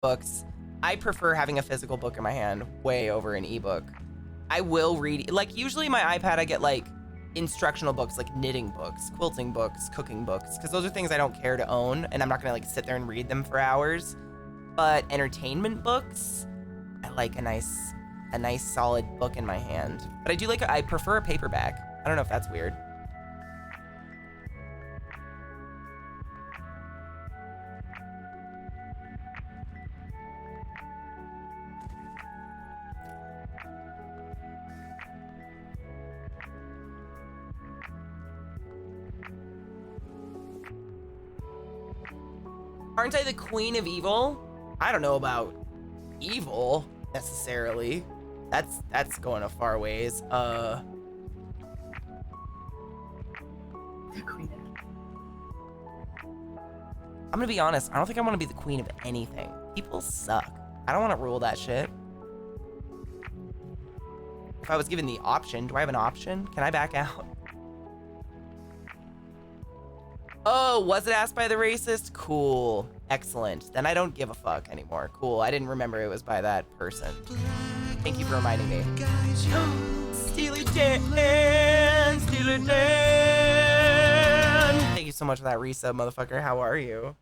books. I prefer having a physical book in my hand way over an ebook. I will read, like usually my iPad I get like instructional books, like knitting books, quilting books, cooking books, because those are things I don't care to own and I'm not gonna like sit there and read them for hours. But entertainment books, I like a nice solid book in my hand. But I do like, I prefer a paperback. I don't know if that's weird. Aren't I the queen of evil? I don't know about evil necessarily. That's going a far ways. The queen. I'm gonna be honest, I don't think I want to be the queen of anything. People suck. I don't want to rule that shit. If I was given the option, do I have an option? Can I back out? Oh, was it asked by the racist? Cool. Excellent. Then I don't give a fuck anymore. Cool. I didn't remember it was by that person. Thank you for reminding me. Steely Dan! Steely Dan! Thank you so much for that resub, motherfucker. How are you?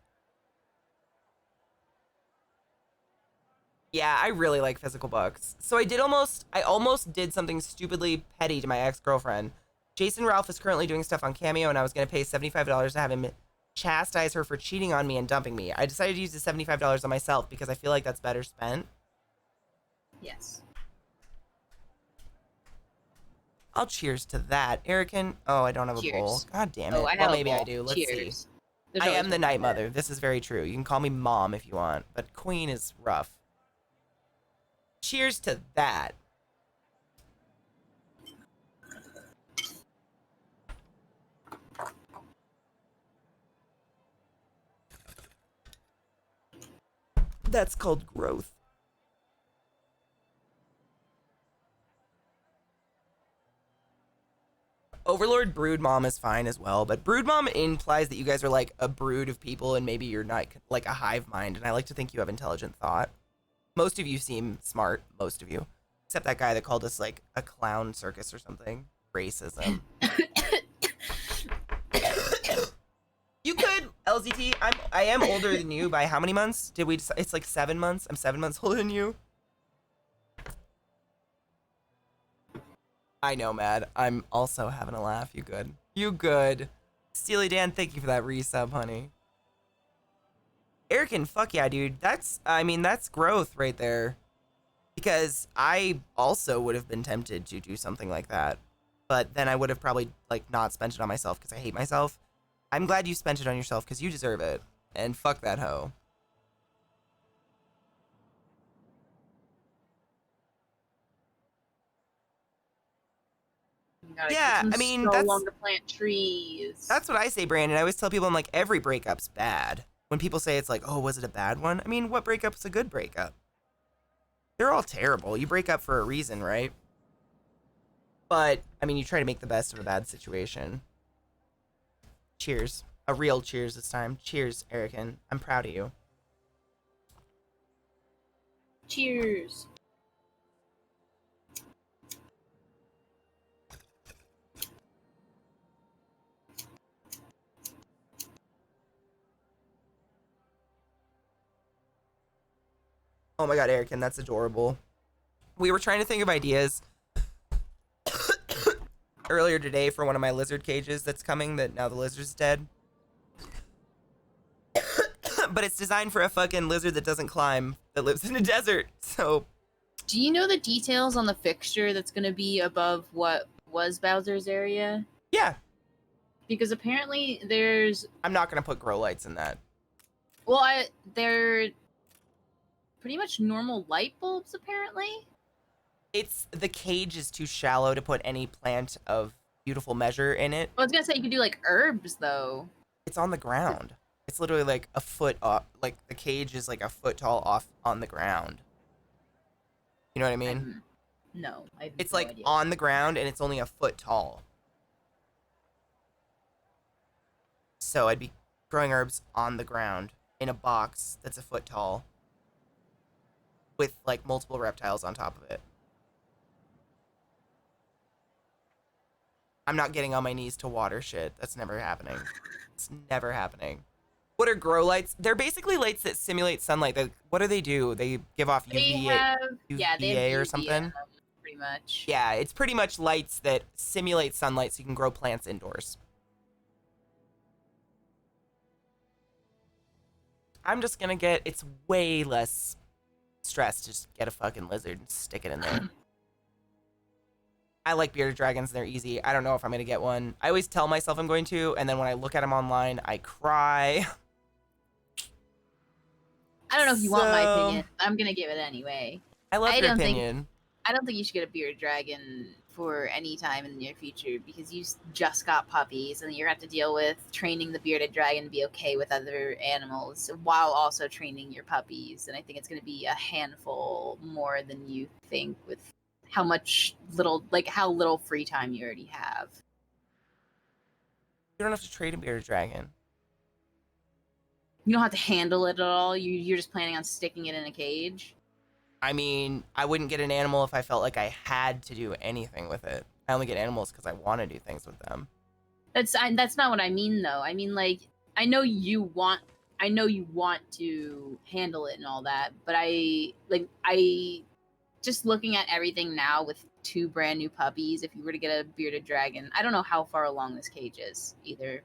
Yeah, I really like physical books. So I almost did something stupidly petty to my ex-girlfriend. Jason Ralph is currently doing stuff on Cameo, and I was going to pay $75 to have him chastise her for cheating on me and dumping me. I decided to use the $75 on myself because I feel like that's better spent. Yes. I'll cheers to that. Erican, oh, I don't have a bowl. God damn it. Oh, I have well, a maybe bowl. I do. Let's Cheers. see. There's I always am the one night there. mother. This is very true. You can call me mom if you want, but queen is rough. Cheers to that. That's called growth. Overlord Brood Mom is fine as well, but Brood Mom implies that you guys are like a brood of people and maybe you're not like a hive mind, and I like to think you have intelligent thought. Most of you seem smart, most of you. Except that guy that called us like a clown circus or something. Racism. You could, LZT, I am older than you by how many months? Did we decide? It's like 7 months. I'm 7 months older than you. I know, Mad. I'm also having a laugh. You good. You good. Steely Dan, thank you for that resub, honey. Erican, fuck yeah, dude. That's growth right there. Because I also would have been tempted to do something like that. But then I would have probably, like, not spent it on myself because I hate myself. I'm glad you spent it on yourself because you deserve it. And fuck that hoe. Yeah, I mean, so that's long to plant trees. That's what I say, Brandon. I always tell people, I'm like, every breakup's bad. When people say it's like, oh, was it a bad one? I mean, what breakup's a good breakup? They're all terrible. You break up for a reason, right? But, I mean, you try to make the best of a bad situation. Cheers. A real cheers this time. Cheers, Erican. I'm proud of you. Cheers. Oh my god, Erican, that's adorable. We were trying to think of ideas earlier today for one of my lizard cages that's coming, that now the lizard's dead. But it's designed for a fucking lizard that doesn't climb, that lives in a desert, so... Do you know the details on the fixture that's going to be above what was Bowser's area? Yeah. Because apparently there's... I'm not going to put grow lights in that. Well, they're pretty much normal light bulbs, apparently. The cage is too shallow to put any plant of beautiful measure in it. I was going to say you could do, like, herbs, though. It's on the ground. It's literally like a foot off, like the cage is like a foot tall off on the ground. You know what I mean? No. It's like on the ground and it's only a foot tall. So I'd be growing herbs on the ground in a box that's a foot tall. with like multiple reptiles on top of it. I'm not getting on my knees to water shit. That's never happening. It's never happening. What are grow lights? They're basically lights that simulate sunlight. What do? They give off They UVA, have, yeah, they have UVA or UV in something? them, pretty much. Yeah, it's pretty much lights that simulate sunlight so you can grow plants indoors. I'm just gonna get, it's way less stress to just get a fucking lizard and stick it in there. I like bearded dragons, they're easy. I don't know if I'm gonna get one. I always tell myself I'm going to, and then when I look at them online, I cry. I don't know if you want my opinion. I'm gonna give it anyway. I love your opinion. I don't think you should get a bearded dragon for any time in the near future because you just got puppies and you're gonna have to deal with training the bearded dragon to be okay with other animals while also training your puppies. And I think it's gonna be a handful more than you think with how little free time you already have. You don't have to trade a bearded dragon. You don't have to handle it at all. You're just planning on sticking it in a cage. I mean, I wouldn't get an animal if I felt like I had to do anything with it. I only get animals because I want to do things with them. That's not what I mean though. I mean, like, I know you want to handle it and all that, but I just looking at everything now with 2 brand new puppies. If you were to get a bearded dragon, I don't know how far along this cage is either.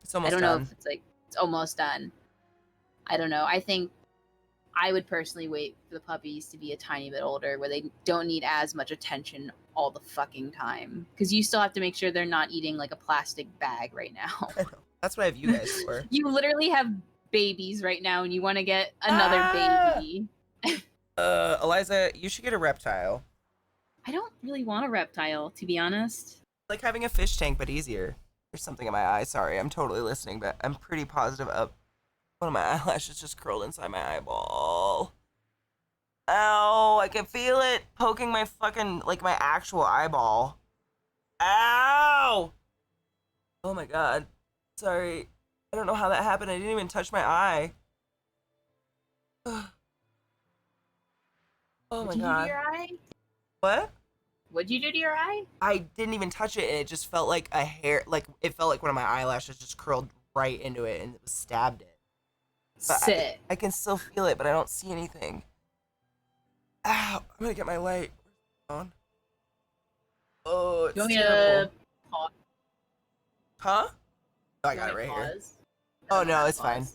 It's almost I don't done. know if it's almost done. I don't know. I think I would personally wait for the puppies to be a tiny bit older where they don't need as much attention all the fucking time. Because you still have to make sure they're not eating like a plastic bag right now. I know. That's what I have you guys for. You literally have babies right now and you want to get another baby. Eliza, you should get a reptile. I don't really want a reptile, to be honest. Like having a fish tank, but easier. There's something in my eye. Sorry, I'm totally listening, but I'm pretty positive one of my eyelashes just curled inside my eyeball. Ow, I can feel it poking my fucking, like my actual eyeball. Ow! Oh my god. Sorry. I don't know how that happened. I didn't even touch my eye. Oh my god. What'd you do to your eye? What? What'd you do to your eye? I didn't even touch it, and it just felt like a hair, like it felt like one of my eyelashes just curled right into it and it was stabbed it. But Sit. I can still feel it, but I don't see anything. Ow! I'm gonna get my light. On. Oh, it's terrible. Pause? Huh? Oh, I got it right here. Oh no, it's fine.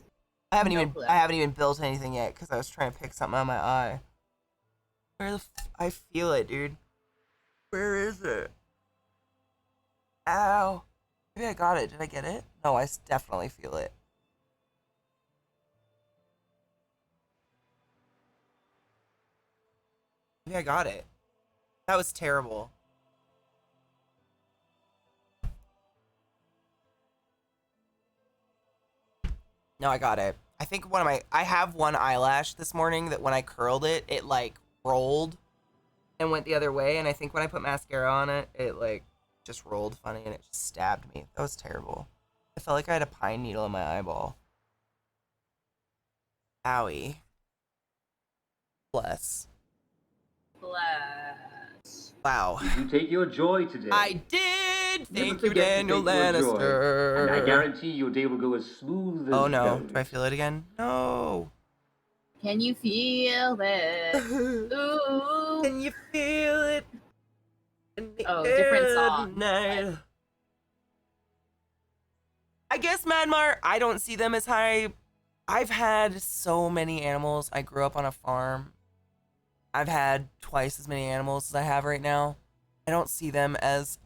I haven't even built anything yet because I was trying to pick something on my eye. I feel it, dude. Where is it? Ow. Maybe I got it. Did I get it? No, I definitely feel it. Maybe I got it. That was terrible. No, I got it. I think I have one eyelash this morning that when I curled it, it like rolled and went the other way. And I think when I put mascara on it, it like just rolled funny and it just stabbed me. That was terrible. I felt like I had a pine needle in my eyeball. Owie. Bless. Wow. Did you take your joy today? I did! Never Thank you, forget to Daniel take your joy, Lannister. and I guarantee your day will go as smooth as Oh no. velvet. Do I feel it again? No. Can you feel it? Ooh. Can you feel it? In the Different air song. tonight? I guess Madmar, I don't see them as high. I've had so many animals. I grew up on a farm. I've had twice as many animals as I have right now. I don't see them as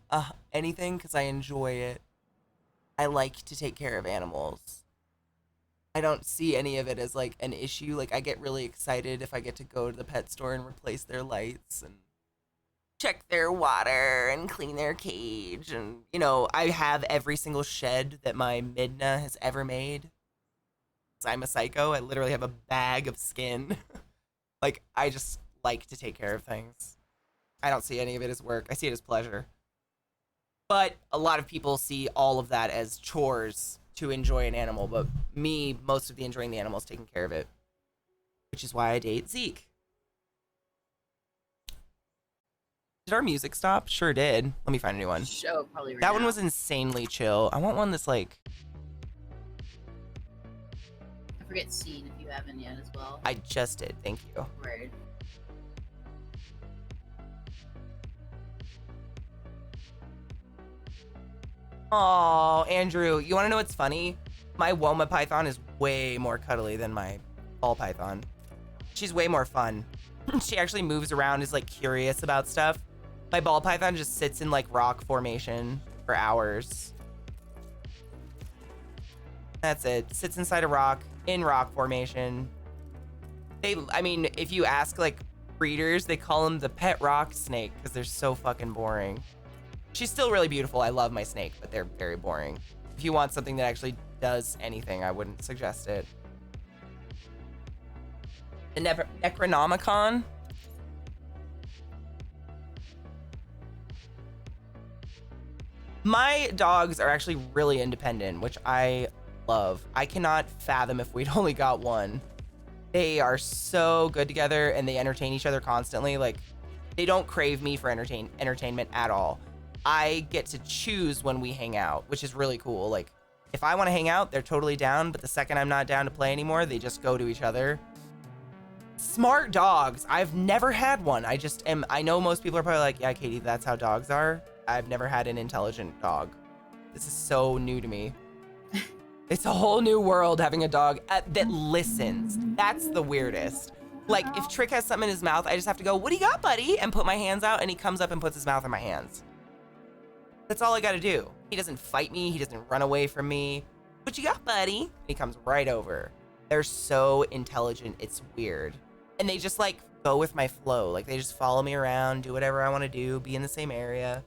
anything because I enjoy it. I like to take care of animals. I don't see any of it as like an issue. Like I get really excited if I get to go to the pet store and replace their lights and check their water and clean their cage. And, you know, I have every single shed that my Midna has ever made. 'Cause I'm a psycho. I literally have a bag of skin. Like, I just like to take care of things. I don't see any of it as work. I see it as pleasure. But a lot of people see all of that as chores to enjoy an animal. But me, most of the enjoying the animal is taking care of it. Which is why I date Zeke. Did our music stop? Sure did. Let me find a new one. Show probably right That one now. was insanely chill. I want one that's like, I forget scene if you haven't yet as well. I just did. Thank you. Word. Oh, Andrew, you want to know what's funny? My Woma Python is way more cuddly than my ball Python. She's way more fun. She actually moves around, is like curious about stuff. My ball Python just sits in like rock formation for hours. That's it. Sits inside a rock, in rock formation. I mean, if you ask like breeders, they call them the pet rock snake because they're so fucking boring. She's still really beautiful. I love my snake, but they're very boring. If you want something that actually does anything, I wouldn't suggest it. The Necronomicon. My dogs are actually really independent, which I love. I cannot fathom if we'd only got one. They are so good together and they entertain each other constantly. Like, they don't crave me for entertainment at all. I get to choose when we hang out, which is really cool. Like, if I want to hang out, they're totally down, but the second I'm not down to play anymore, they just go to each other. Smart dogs. I've never had one. I know most people are probably like, yeah, Katie, that's how dogs are. I've never had an intelligent dog. This is so new to me. It's a whole new world having a dog that listens. That's the weirdest. Like, if Trick has something in his mouth, I just have to go, what do you got, buddy? And put my hands out, and he comes up and puts his mouth in my hands. That's all I gotta do. He doesn't fight me. He doesn't run away from me. What you got, buddy? And he comes right over. They're so intelligent. It's weird. And they just like go with my flow. Like, they just follow me around, do whatever I want to do, be in the same area.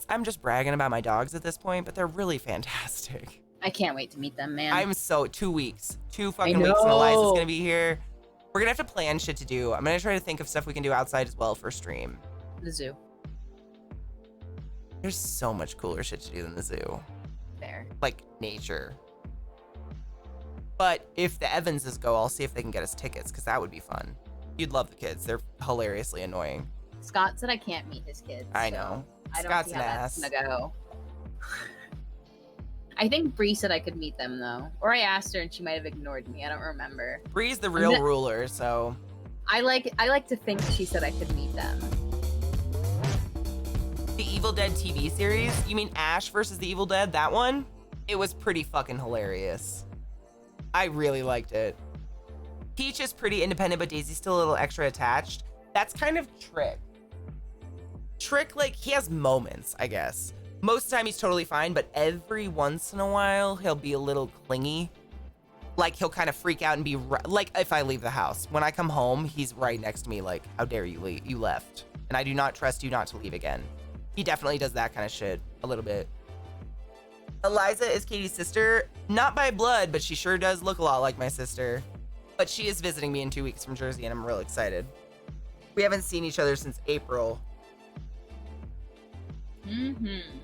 I'm just bragging about my dogs at this point, but they're really fantastic. I can't wait to meet them, man. 2 weeks. 2 fucking weeks and Eliza's gonna be here. We're gonna have to plan shit to do. I'm gonna try to think of stuff we can do outside as well for stream. The zoo. There's so much cooler shit to do than the zoo. Fair. Like nature. But if the Evanses go, I'll see if they can get us tickets, because that would be fun. You'd love the kids. They're hilariously annoying. Scott said I can't meet his kids. I so know. I don't Scott's see an how ass. that's gonna go. I think Bree said I could meet them though, or I asked her and she might have ignored me. I don't remember. Bree's the real ruler, so. I like to think she said I could meet them. The Evil Dead TV series? You mean Ash versus the Evil Dead? That one? It was pretty fucking hilarious. I really liked it. Peach is pretty independent, but Daisy's still a little extra attached. That's kind of Trick. Trick, like, he has moments, I guess. Most of the time he's totally fine, but every once in a while he'll be a little clingy. Like, he'll kind of freak out and be like, if I leave the house. When I come home, he's right next to me like, how dare you leave? You left. And I do not trust you not to leave again. He definitely does that kind of shit a little bit. Eliza is Katie's sister. Not by blood, but she sure does look a lot like my sister. But she is visiting me in 2 weeks from Jersey, and I'm real excited. We haven't seen each other since April.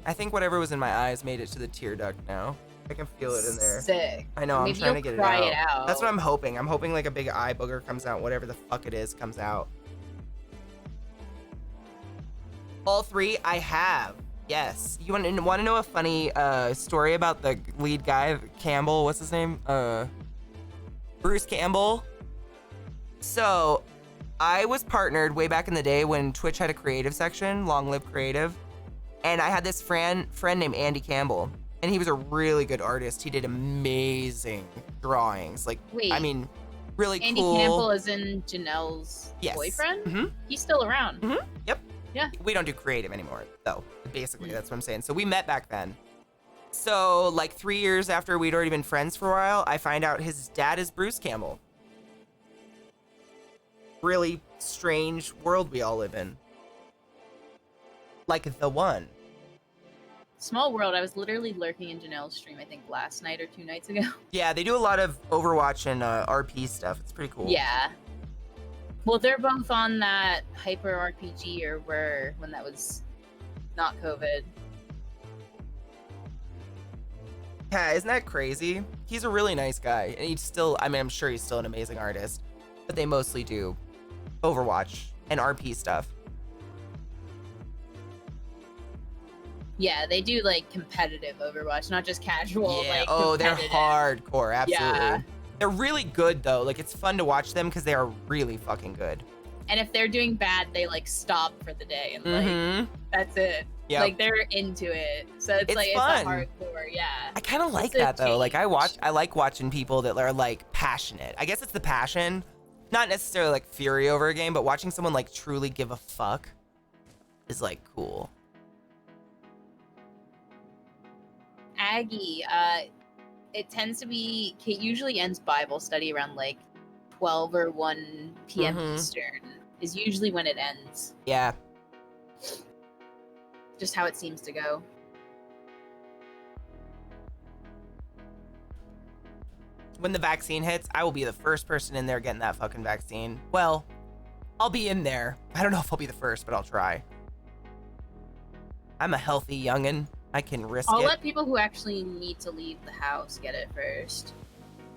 I think whatever was in my eyes made it to the tear duct now. I can feel it in there. Sick. I know, Maybe I'm trying to you'll get cry it out. it out. That's what I'm hoping. I'm hoping like a big eye booger comes out, whatever the fuck it is comes out. All 3 I have. Yes. You want to know a funny story about the lead guy, Campbell? What's his name? Bruce Campbell. So, I was partnered way back in the day when Twitch had a creative section, Long Live Creative. And I had this friend named Andy Campbell, and he was a really good artist. He did amazing drawings. Like, Wait, I mean, really Andy cool. Campbell is in Janelle's boyfriend? Mm-hmm. He's still around. Mm-hmm. Yep. Yeah. We don't do creative anymore, though. Basically, that's what I'm saying. So we met back then. So, like 3 years after we'd already been friends for a while, I find out his dad is Bruce Campbell. Really strange world we all live in. Like the one. Small world. I was literally lurking in Janelle's stream, I think last night or 2 nights ago. Yeah, they do a lot of Overwatch and RP stuff. It's pretty cool. Yeah. Well, they're both on that Hyper RPG or were when that was not COVID. Yeah, isn't that crazy? He's a really nice guy. And he's still, I mean, I'm sure he's still an amazing artist. But they mostly do Overwatch and RP stuff. Yeah, they do like competitive Overwatch, not just casual. Yeah. Like Oh, they're competitive. hardcore. Absolutely. Yeah. They're really good though. Like it's fun to watch them because they are really fucking good. And if they're doing bad, they like stop for the day and like that's it. Yep. Like they're into it. So it's like fun. it's a hardcore, yeah. I kind of like It's a that though. Like I change. like watching people that are like passionate. I guess it's the passion, not necessarily like fury over a game, but watching someone like truly give a fuck is like cool. Aggie, it tends to be Kate usually ends Bible study around like 12 or 1 p.m. Eastern is usually when it ends. Yeah. Just how it seems to go. When the vaccine hits, I will be the first person in there getting that fucking vaccine. Well, I'll be in there. I don't know if I'll be the first, but I'll try. I'm a healthy youngin'. I can risk I'll it. let people who actually need to leave the house get it first.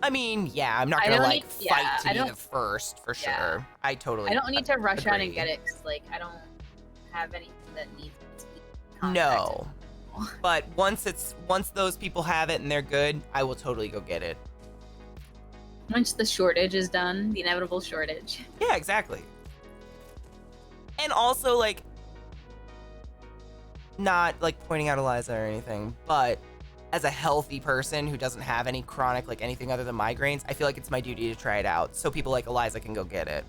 I mean, yeah, I'm not I gonna don't like need- fight yeah, to I be don't- the first for sure. yeah. I totally. I don't need to rush out and agree. get it because like I don't have anything that needs to be contacted. No, but once those people have it and they're good, I will totally go get it. Once the shortage is done, the inevitable shortage. Yeah, exactly. And also, like, not like pointing out Eliza or anything, but as a healthy person who doesn't have any chronic, like anything other than migraines, I feel like it's my duty to try it out so people like Eliza can go get it.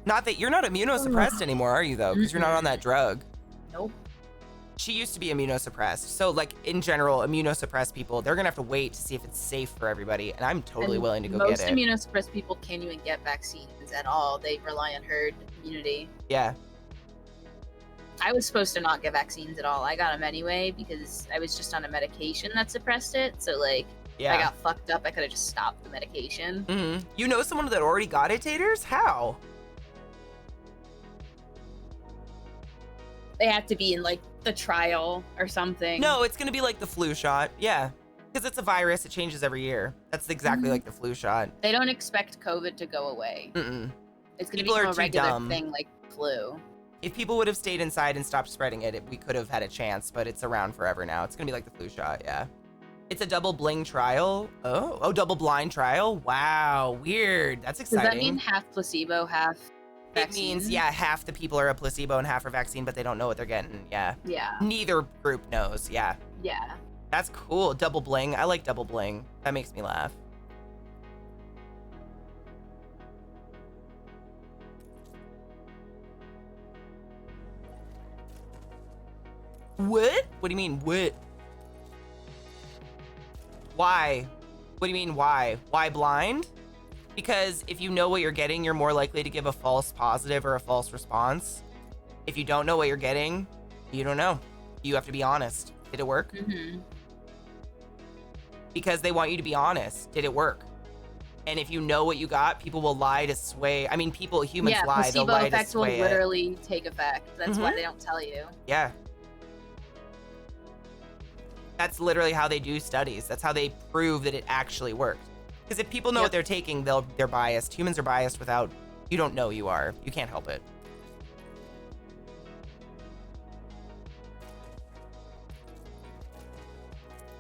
Not that you're not immunosuppressed anymore, are you, though? Because you're not on that drug. Nope. She used to be immunosuppressed. So, like, in general, immunosuppressed people, they're going to have to wait to see if it's safe for everybody. And I'm totally And willing to go get most it. immunosuppressed people can't even get vaccines at all. They rely on herd immunity. Yeah. I was supposed to not get vaccines at all. I got them anyway because I was just on a medication that suppressed it. So, like, if I Yeah. got fucked up, I could have just stopped the medication. Mm-hmm. You know someone that already got it, Taters? How? They had to be in, like, the trial or something. No, it's going to be like the flu shot. Yeah. Because it's a virus. It changes every year. That's exactly like the flu shot. They don't expect COVID to go away. Mm-mm. It's going to People are become a too regular dumb. thing like flu. If people would have stayed inside and stopped spreading it, we could have had a chance, but it's around forever now. It's going to be like the flu shot, yeah. It's a double bling trial. Oh, double blind trial? Wow, weird. That's Does exciting. that mean half placebo, half It vaccine? means, yeah, half the people are a placebo and half are vaccine, but they don't know what they're getting, yeah. Yeah. Neither group knows, yeah. Yeah. That's cool. Double bling. I like double bling. That makes me laugh. What? What do you mean, what? Why? What do you mean, why? Why blind? Because if you know what you're getting, you're more likely to give a false positive or a false response. If you don't know what you're getting, you don't know. You have to be honest. Did it work? Mm-hmm. Because they want you to be honest. Did it work? And if you know what you got, people will lie to sway. I mean, humans Yeah, lie. They'll placebo lie to effect will sway it. literally take effect. That's why Mhm. they don't tell you. Yeah. That's literally how they do studies. That's how they prove that it actually works. Because if people know Yep. what they're taking, they're biased. Humans are biased without, you don't know you are. You can't help it.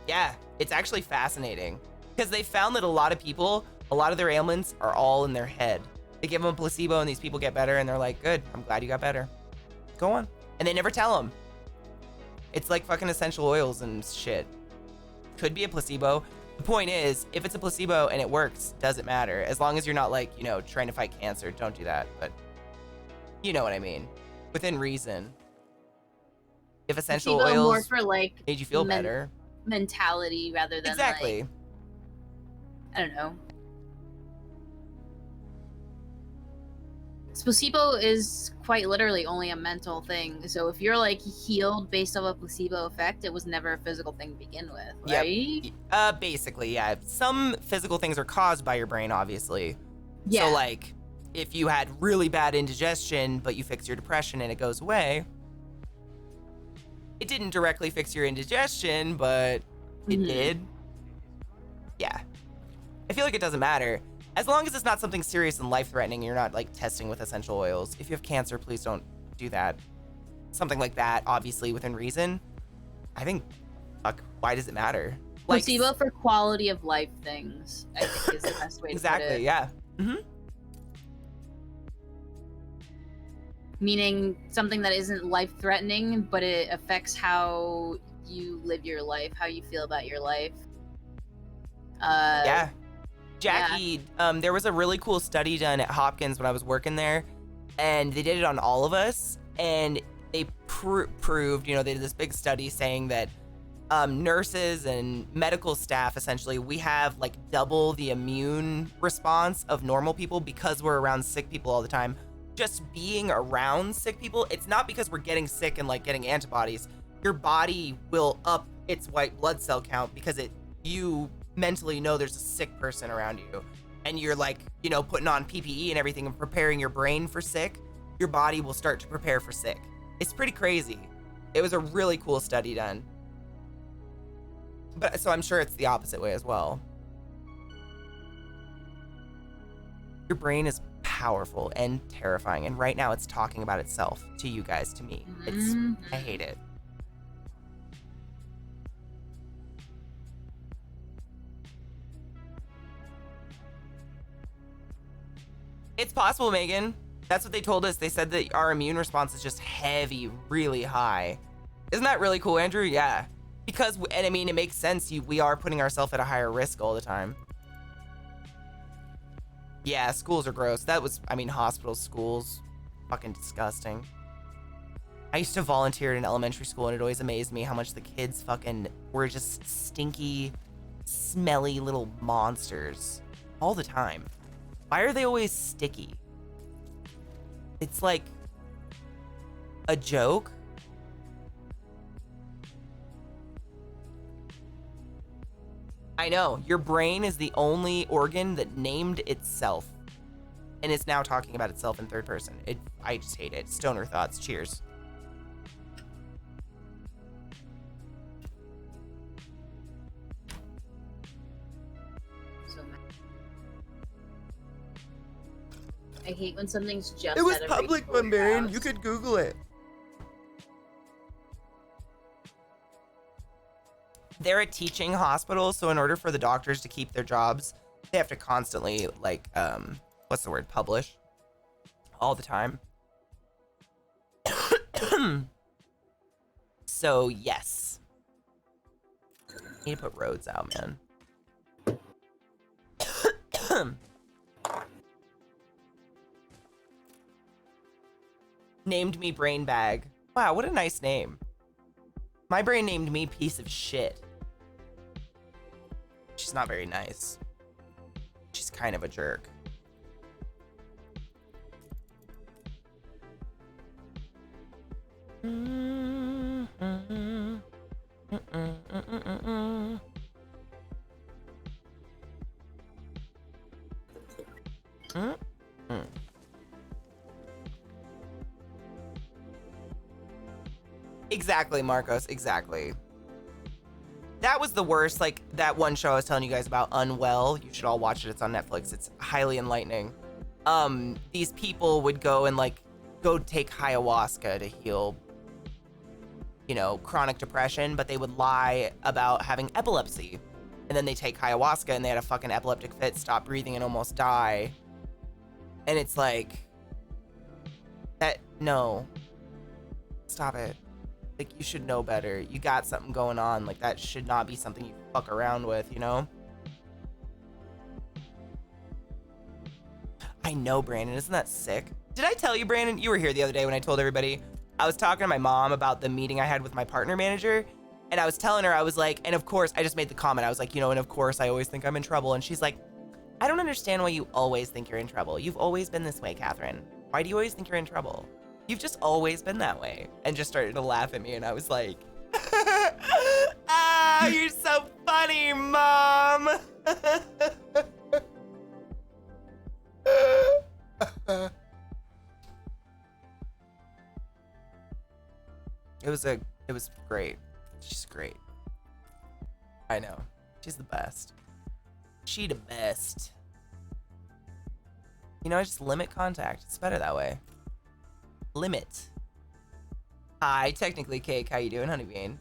Yeah, it's actually fascinating. Because they found that a lot of people, a lot of their ailments are all in their head. They give them a placebo and these people get better and they're like, good, I'm glad you got better. Go on. And they never tell them. It's like fucking essential oils and shit. Could be a placebo. The point is, if it's a placebo and it works, doesn't matter. As long as you're not like, trying to fight cancer, don't do that. But you know what I mean. Within reason. If essential Placebo more oils for like made you feel better. mentality rather than Exactly. like, I don't know. Placebo is quite literally only a mental thing. So if you're like healed based off a placebo effect, it was never a physical thing to begin with, Yep. right? Basically, yeah. Some physical things are caused by your brain, obviously. Yeah. So, like, if you had really bad indigestion, but you fix your depression and it goes away, it didn't directly fix your indigestion, but it Mhm. did. Yeah. I feel like it doesn't matter. As long as it's not something serious and life-threatening, you're not, like, testing with essential oils. If you have cancer, please don't do that. something like that, obviously within reason, I think, fuck, why does it matter? Placebo for quality of life things, I think is the best way to put it. Exactly, yeah. Mm-hmm. Meaning something that isn't life-threatening, but it affects how you live your life, how you feel about your life. Yeah. Jackie, there was a really cool study done at Hopkins when I was working there, and they did it on all of us, and they proved, you know, they did this big study saying that nurses and medical staff, essentially, we have like double the immune response of normal people because we're around sick people all the time. Just being around sick people, it's not because we're getting sick and like getting antibodies. Your body will up its white blood cell count because you mentally know there's a sick person around you, and you're like, you know, putting on PPE and everything and preparing your brain for sick. Your body will start to prepare for sick. It's pretty crazy. It was a really cool study done. But so I'm sure it's the opposite way as well. Your brain is powerful and terrifying, and right now it's talking about itself to you guys, to me. I hate it. It's possible, Megan. That's what they told us. They said that our immune response is just heavy, really high. Isn't that really cool, Andrew? Yeah. Because, and I mean, it makes sense. We are putting ourselves at a higher risk all the time. Yeah, schools are gross. That was, I mean, hospitals, schools, fucking disgusting. I used to volunteer at an elementary school, and it always amazed me how much the kids fucking were just stinky, smelly little monsters all the time. Why are they always sticky? It's like a joke. I know, your brain is the only organ that named itself, and it's now talking about itself in third person. I just hate it. Stoner thoughts. Cheers. I hate when something's just It was out of public, reach for your Barbarian. house. You could Google it. They're a teaching hospital, so in order for the doctors to keep their jobs, they have to constantly, like, what's the word? Publish. All the time. So, yes. Need to put roads out, man. Named me Brain Bag. Wow, what a nice name. My brain named me Piece of Shit. She's not very nice. She's kind of a jerk. Exactly, Marcos, exactly. That was the worst, like that one show I was telling you guys about, Unwell. You should all watch it. It's on Netflix. It's highly enlightening. These people would go and like go take ayahuasca to heal, you know, chronic depression, but they would lie about having epilepsy. And then they take ayahuasca and they had a fucking epileptic fit, stop breathing and almost die. And it's like, that, no, stop it. Like, you should know better. You got something going on. Like, that should not be something you fuck around with, you know? I know, Brandon. Isn't that sick? Did I tell you, Brandon? You were here the other day when I told everybody. I was talking to my mom about the meeting I had with my partner manager, and I was telling her, I was like, and of course, I just made the comment. I was like, you know, and of course, I always think I'm in trouble. And she's like, I don't understand why you always think you're in trouble. You've always been this way, Catherine. Why do you always think you're in trouble? You've just always been that way. And just started to laugh at me, and I was like, ah, you're so funny, Mom. It was great. She's great. I know. She's the best. She the best. You know, I just limit contact. It's better that way. Limit. Hi, technically cake. How you doing, Honeybean?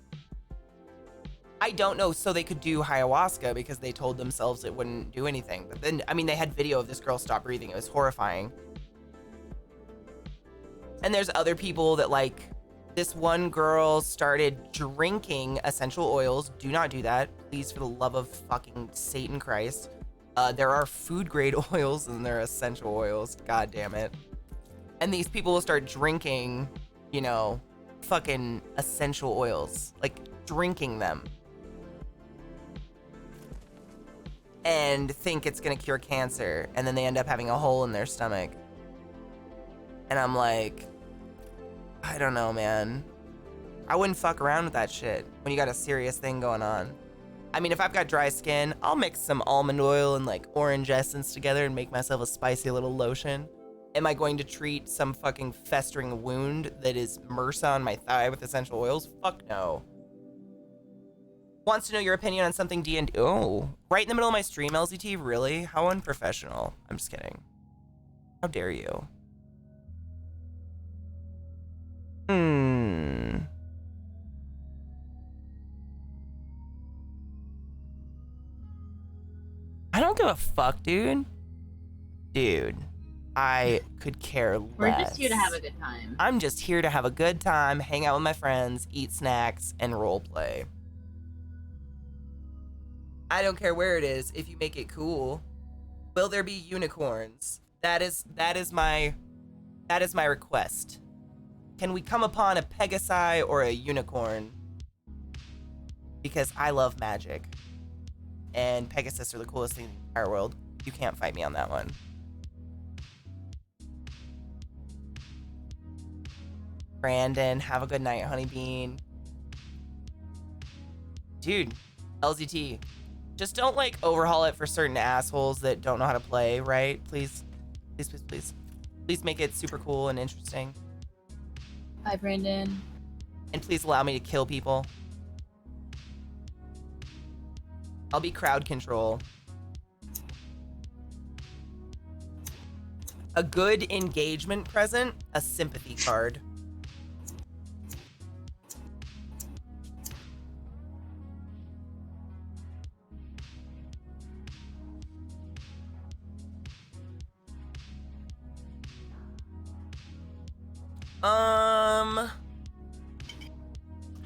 I don't know. So they could do ayahuasca because they told themselves it wouldn't do anything. But then, I mean, they had video of this girl stop breathing. It was horrifying. And there's other people that, like, this one girl started drinking essential oils. Do not do that. Please, for the love of fucking Satan Christ. There are food grade oils and there are essential oils. God damn it. And these people will start drinking, you know, fucking essential oils. Like, drinking them. And think it's gonna cure cancer. And then they end up having a hole in their stomach. And I'm like, I don't know, man. I wouldn't fuck around with that shit when you got a serious thing going on. I mean, if I've got dry skin, I'll mix some almond oil and like orange essence together and make myself a spicy little lotion. Am I going to treat some fucking festering wound that is MRSA on my thigh with essential oils? Fuck no. Wants to know your opinion on something D&D. Oh, right in the middle of my stream, LZT? Really? How unprofessional. I'm just kidding. How dare you? I don't give a fuck, dude. Dude, I could care less. We're just here to have a good time. I'm just here to have a good time, hang out with my friends, eat snacks, and roleplay. I don't care where it is if you make it cool. Will there be unicorns? That is my request. Can we come upon a Pegasi or a unicorn? Because I love magic. And Pegasus are the coolest thing in the entire world. You can't fight me on that one. Brandon, have a good night, Honeybean. Dude, LZT. Just don't, like, overhaul it for certain assholes that don't know how to play, right? Please. Please, please, please. Please make it super cool and interesting. Hi, Brandon. And please allow me to kill people. I'll be crowd control. A good engagement present, a sympathy card.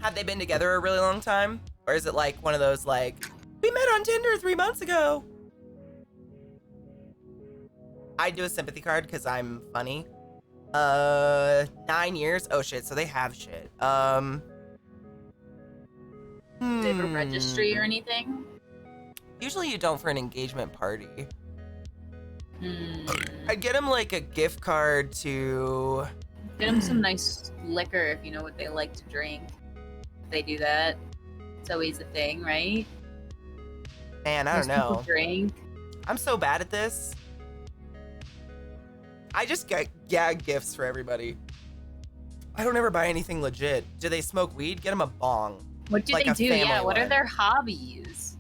Have they been together a really long time? Or is it like one of those like, we met on Tinder 3 months ago? I'd do a sympathy card because I'm funny. 9 years? Oh shit, so they have shit. Do they have a registry or anything? Usually you don't for an engagement party. Hmm. I'd get them like a gift card to... Get them some nice liquor if you know what they like to drink. If they do that, it's always a thing, right? Man, I don't Most people know. drink. I'm so bad at this. I just get gag gifts for everybody. I don't ever buy anything legit. Do they smoke weed? Get them a bong. What do Like they a do? family Yeah, what are one. their hobbies?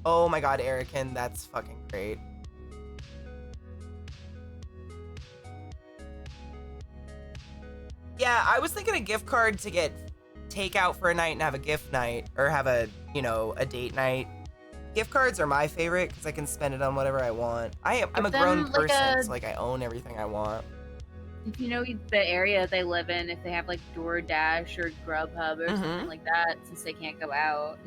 Oh my god, Erican, that's fucking great. Yeah, I was thinking a gift card to get takeout for a night and have a gift night, or have a, you know, a date night. Gift cards are my favorite because I can spend it on whatever I want. I'm a Give them, grown like, person, a- so like I own everything I want. If you know the area they live in, if they have like DoorDash or Grubhub or Mhm. something like that, since they can't go out,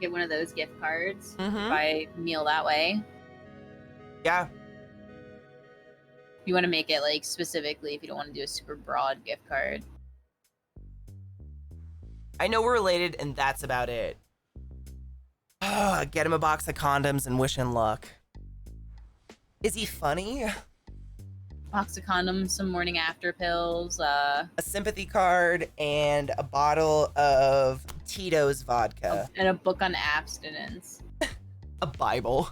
get one of those gift cards. Mhm. Buy a meal that way. Yeah. You want to make it like specifically if you don't want to do a super broad gift card. I know we're related, and that's about it. Get him a box of condoms and wish him luck. Is he funny? Box of condoms, some morning after pills, A sympathy card and a bottle of Tito's vodka. and a book on abstinence. A Bible.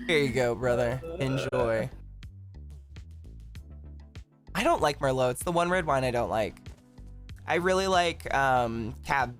Here you go, brother. Enjoy. I don't like Merlot. It's the one red wine I don't like. I really like Cab